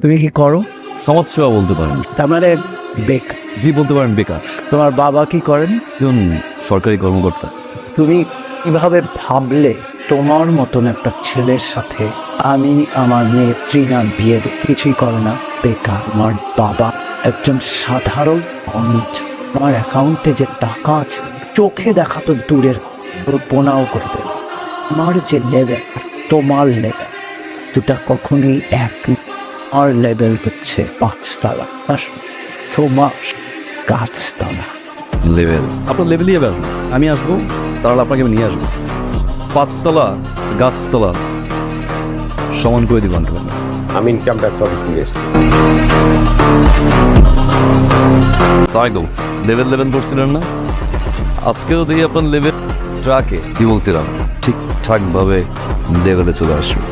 তুমি কি করো? সমাজসেবা বলতে পারেন। তার মানে জি বলতে পারেন বেকার। তোমার বাবা কি করেন? একজন সরকারি কর্মকর্তা। তুমি কিভাবে ভাবলে তোমার মতন একটা ছেলের সাথে আমি আমার মেয়ে তৃণার বিয়ে কিছুই করে না, বেকার। আমার বাবা একজন সাধারণ মানুষ। আমার অ্যাকাউন্টে যে টাকা আছে চোখে দেখা তো দূরের কল্পনাও করতে। আমার যে লেভেল তোমার লেভেল দুটা কখনোই এক। আমার লেভেল হচ্ছে 5 তলা আর তোমার গাছতলা। লেভেল আপনার লেভেলই আসবো, আমি আসবো, তাহলে আপনাকে আমি নিয়ে আসবো। 5 তলা গাছতলা সমান করে দিব। আমি ইনকাম ট্যাক্স অফিস থেকে এসেছি। সাইকেল লেভেল করছিলেন না, আজকেও দেখি আপনার লেভেল ট্রাকে কি বলছিলাম ঠিকঠাক ভাবে লেভেলে চলে আসবে।